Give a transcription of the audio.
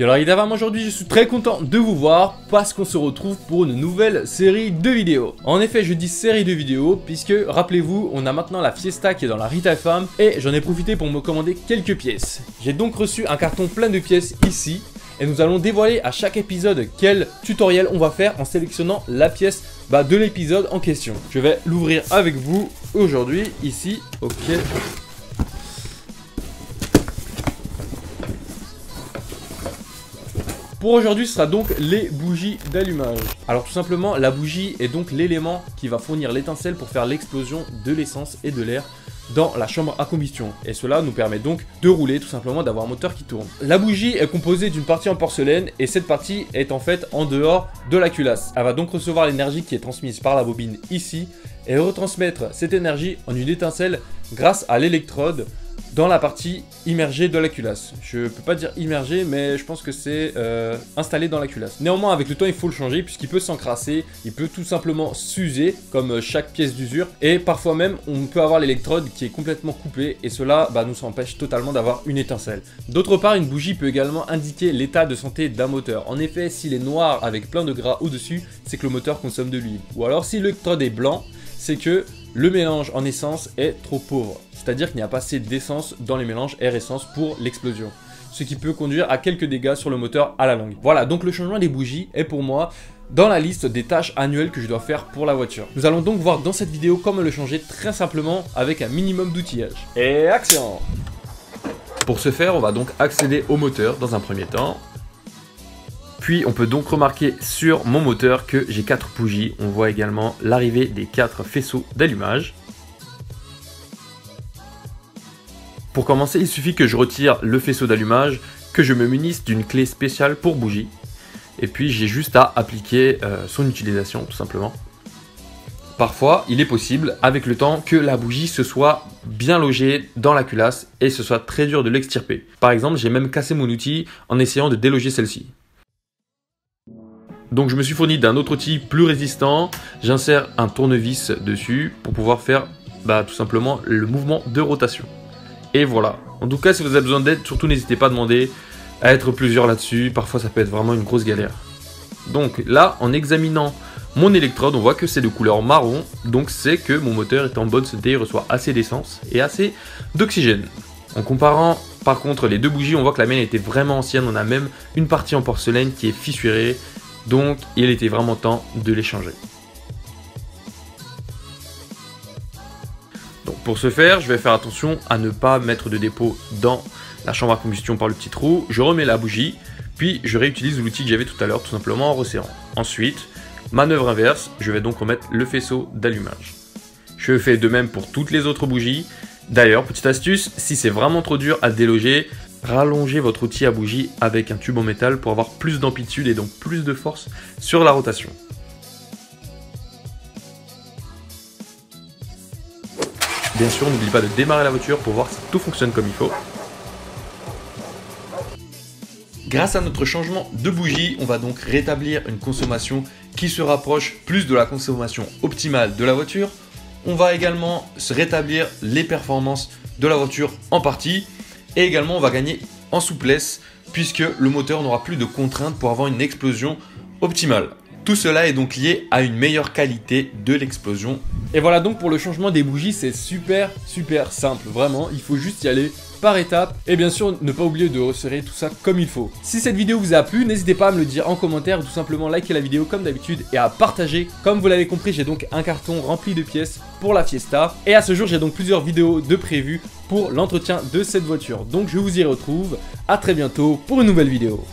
Et alors évidemment aujourd'hui je suis très content de vous voir parce qu'on se retrouve pour une nouvelle série de vidéos. En effet je dis série de vidéos puisque rappelez-vous on a maintenant la Fiesta qui est dans la Retail Farm et j'en ai profité pour me commander quelques pièces. J'ai donc reçu un carton plein de pièces ici et nous allons dévoiler à chaque épisode quel tutoriel on va faire en sélectionnant la pièce de l'épisode en question. Je vais l'ouvrir avec vous aujourd'hui ici, ok. Pour aujourd'hui, ce sera donc les bougies d'allumage. Alors tout simplement, la bougie est donc l'élément qui va fournir l'étincelle pour faire l'explosion de l'essence et de l'air dans la chambre à combustion. Et cela nous permet donc de rouler, tout simplement d'avoir un moteur qui tourne. La bougie est composée d'une partie en porcelaine et cette partie est en fait en dehors de la culasse. Elle va donc recevoir l'énergie qui est transmise par la bobine ici et retransmettre cette énergie en une étincelle grâce à l'électrode dans la partie immergée de la culasse. Je peux pas dire immergée, mais je pense que c'est installé dans la culasse. Néanmoins, avec le temps, il faut le changer puisqu'il peut s'encrasser, il peut tout simplement s'user comme chaque pièce d'usure. Et parfois même, on peut avoir l'électrode qui est complètement coupée et cela nous empêche totalement d'avoir une étincelle. D'autre part, une bougie peut également indiquer l'état de santé d'un moteur. En effet, s'il est noir avec plein de gras au-dessus, c'est que le moteur consomme de l'huile. Ou alors, si l'électrode est blanc, c'est que le mélange en essence est trop pauvre. C'est-à-dire qu'il n'y a pas assez d'essence dans les mélanges air-essence pour l'explosion. Ce qui peut conduire à quelques dégâts sur le moteur à la longue. Voilà, donc le changement des bougies est pour moi dans la liste des tâches annuelles que je dois faire pour la voiture. Nous allons donc voir dans cette vidéo comment le changer très simplement avec un minimum d'outillage. Et action! Pour ce faire, on va donc accéder au moteur dans un premier temps. Puis on peut donc remarquer sur mon moteur que j'ai 4 bougies. On voit également l'arrivée des 4 faisceaux d'allumage. Pour commencer, il suffit que je retire le faisceau d'allumage, que je me munisse d'une clé spéciale pour bougie. Et puis j'ai juste à appliquer son utilisation tout simplement. Parfois, il est possible avec le temps que la bougie se soit bien logée dans la culasse et ce soit très dur de l'extirper. Par exemple, j'ai même cassé mon outil en essayant de déloger celle-ci. Donc je me suis fourni d'un autre outil plus résistant, j'insère un tournevis dessus pour pouvoir faire tout simplement le mouvement de rotation. Et voilà, en tout cas si vous avez besoin d'aide, surtout n'hésitez pas à demander à être plusieurs là-dessus, parfois ça peut être vraiment une grosse galère. Donc là, en examinant mon électrode, on voit que c'est de couleur marron, donc c'est que mon moteur est en bonne santé, il reçoit assez d'essence et assez d'oxygène. En comparant par contre les deux bougies, on voit que la mienne était vraiment ancienne, on a même une partie en porcelaine qui est fissurée, donc il était vraiment temps de les changer. Donc pour ce faire, je vais faire attention à ne pas mettre de dépôt dans la chambre à combustion par le petit trou. Je remets la bougie, puis je réutilise l'outil que j'avais tout à l'heure, tout simplement en resserrant. Ensuite, manœuvre inverse, je vais donc remettre le faisceau d'allumage. Je fais de même pour toutes les autres bougies. D'ailleurs, petite astuce, si c'est vraiment trop dur à déloger, rallongez votre outil à bougie avec un tube en métal pour avoir plus d'amplitude et donc plus de force sur la rotation. Bien sûr, n'oublie pas de démarrer la voiture pour voir si tout fonctionne comme il faut. Grâce à notre changement de bougie, on va donc rétablir une consommation qui se rapproche plus de la consommation optimale de la voiture. On va également se rétablir les performances de la voiture en partie. Et également, on va gagner en souplesse puisque le moteur n'aura plus de contraintes pour avoir une explosion optimale. Tout cela est donc lié à une meilleure qualité de l'explosion. Et voilà donc pour le changement des bougies, c'est super simple, vraiment, il faut juste y aller par étapes et bien sûr ne pas oublier de resserrer tout ça comme il faut. Si cette vidéo vous a plu, n'hésitez pas à me le dire en commentaire ou tout simplement liker la vidéo comme d'habitude et à partager. Comme vous l'avez compris, j'ai donc un carton rempli de pièces pour la Fiesta et à ce jour j'ai donc plusieurs vidéos de prévues pour l'entretien de cette voiture. Donc je vous y retrouve, à très bientôt pour une nouvelle vidéo.